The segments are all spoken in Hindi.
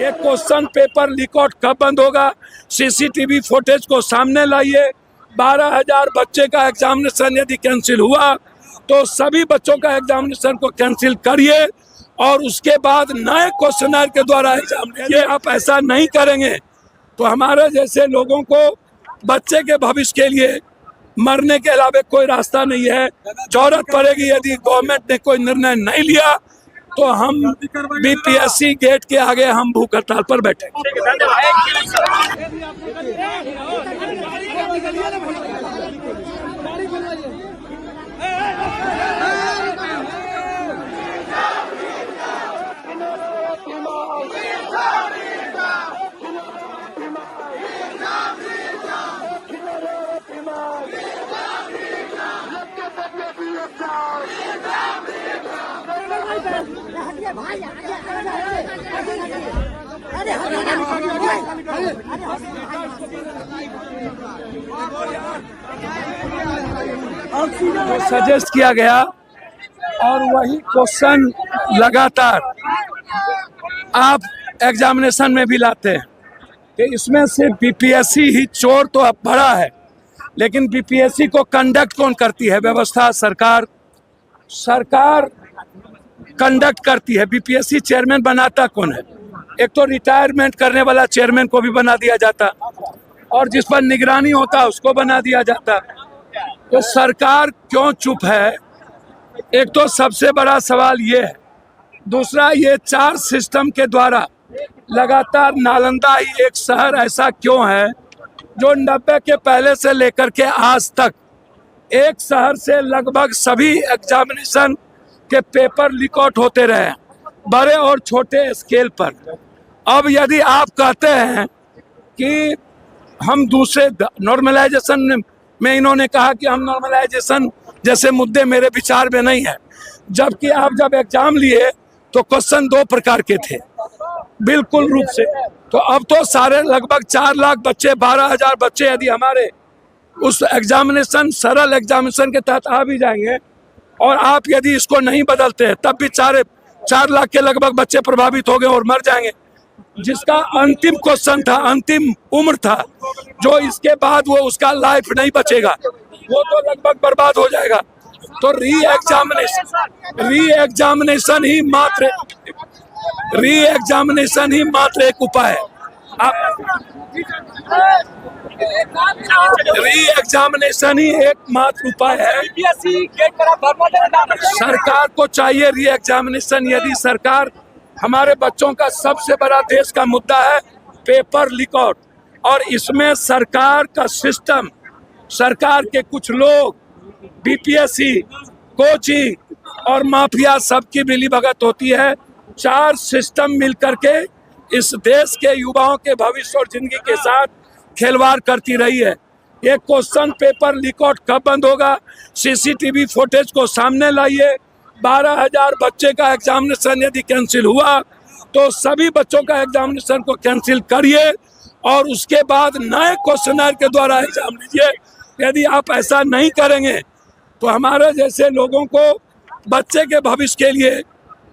ये क्वेश्चन पेपर लीक आउट कब बंद होगा? सीसीटीवी फुटेज को सामने लाइए। 12,000 बच्चे का एग्जामिनेशन यदि कैंसिल हुआ तो सभी बच्चों का एग्जामिनेशन को कैंसिल करिए और उसके बाद नए क्वेश्चनर के द्वारा एग्जाम लीजिए। आप ऐसा नहीं करेंगे तो हमारे जैसे लोगों को बच्चे के भविष्य के लिए मरने के अलावा कोई रास्ता नहीं है। जरूरत पड़ेगी यदि गवर्नमेंट ने कोई निर्णय नहीं लिया तो हम बीपीएससी गेट के आगे हम भूख हड़ताल पर बैठे। तो सजेस्ट किया गया और वही क्वेश्चन लगातार आप एग्जामिनेशन में भी लाते हैं कि इसमें सिर्फ बीपीएससी ही चोर तो अब बड़ा है, लेकिन बीपीएससी को कंडक्ट कौन करती है? व्यवस्था सरकार कंडक्ट करती है। बीपीएससी चेयरमैन बनाता कौन है? एक तो रिटायरमेंट करने वाला चेयरमैन को भी बना दिया जाता और जिस पर निगरानी होता उसको बना दिया जाता। तो सरकार क्यों चुप है? एक तो सबसे बड़ा सवाल ये है। दूसरा, ये 4 सिस्टम के द्वारा लगातार नालंदा ही एक शहर ऐसा क्यों है जो 90 के पहले से लेकर के आज तक एक शहर से लगभग सभी एग्जामिनेशन के पेपर लीक आउट होते रहे, बड़े और छोटे स्केल पर। अब यदि आप कहते हैं कि हम दूसरे नॉर्मलाइजेशन में, इन्होंने कहा कि हम नॉर्मलाइजेशन जैसे मुद्दे मेरे विचार में नहीं है, जबकि आप जब एग्जाम लिए तो क्वेश्चन 2 प्रकार के थे बिल्कुल रूप से। तो अब तो सारे लगभग 4 लाख बच्चे, 12,000 बच्चे यदि हमारे उस एग्जामिनेशन, सरल एग्जामिनेशन के तहत आ भी जाएंगे और आप यदि इसको नहीं बदलते हैं तब भी 4 लाख के लगभग बच्चे प्रभावित हो गए और मर जाएंगे, जिसका अंतिम क्वेश्चन था, अंतिम उम्र था, जो इसके बाद वो उसका लाइफ नहीं बचेगा, वो तो लगभग बर्बाद हो जाएगा। तो री एग्जामिनेशन ही मात्र एक उपाय है। री एग्जामिनेशन ही एकमात्र उपाय है। सरकार को चाहिए री एग्जामिनेशन। यदि सरकार, हमारे बच्चों का सबसे बड़ा देश का मुद्दा है पेपर लीक आउट, और इसमें सरकार का सिस्टम, सरकार के कुछ लोग, बीपीएससी, कोचिंग और माफिया, सबकी मिलीभगत होती है। 4 सिस्टम मिलकर के इस देश के युवाओं के भविष्य और जिंदगी के साथ खिलवाड़ करती रही है। ये क्वेश्चन पेपर लीक आउट कब बंद होगा? सीसीटीवी फुटेज को सामने लाइए। 12,000 बच्चे का एग्जामिनेशन यदि कैंसिल हुआ तो सभी बच्चों का एग्जामिनेशन को कैंसिल करिए और उसके बाद नए क्वेश्चनर के द्वारा एग्जाम लीजिए। यदि आप ऐसा नहीं करेंगे तो हमारे जैसे लोगों को बच्चे के भविष्य के लिए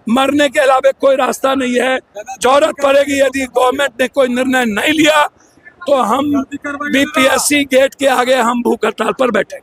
मरने के अलावा कोई रास्ता नहीं है। जरूरत पड़ेगी यदि गवर्नमेंट ने कोई निर्णय नहीं लिया तो हम बीपीएससी गेट के आगे हम भूख हड़ताल पर बैठे।